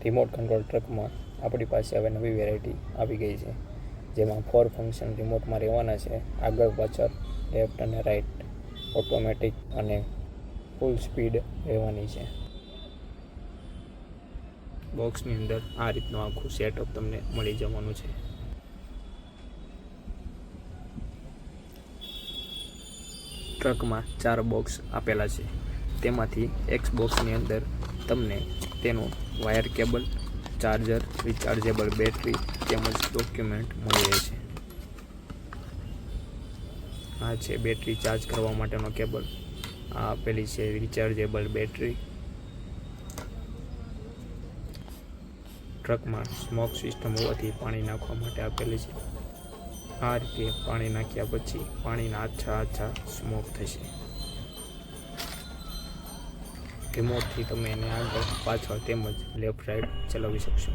Remote control ટ્રકમાં આપણી પાસે હવે નવી વેરાયટી આવી ગઈ છે, જેમાં 4 ફંક્શન રિમોટમાં રહેવાના છે. આગળ પાછળ, લેફ્ટ અને રાઈટ, ઓટોમેટિક અને ફૂલ સ્પીડ રહેવાની છે. બોક્સની અંદર આ રીતનું આખું સેટઅપ તમને મળી જવાનું છે. ટ્રકમાં 4 બોક્સ આપેલા છે. તેમાંથી એક બોક્સની અંદર તમને તેનું wire cable, charger, rechargeable battery તેમજ ડોક્યુમેન્ટ મળી રહે છે. આ છે બેટરી ચાર્જ કરવા માટેનો કેબલ. આ આપેલી છે રિચાર્જેબલ બેટરી. ટ્રકમાં સ્મોક સિસ્ટમ હોવાથી પાણી નાખવા માટે આપેલી છે. આ રીતે પાણી નાખ્યા પછી પાણીના આછા સ્મોક થશે. રિમોટથી તમે એને આગળ પાછળ તેમજ લેફ્ટ રાઈટ ચલાવી શકશો.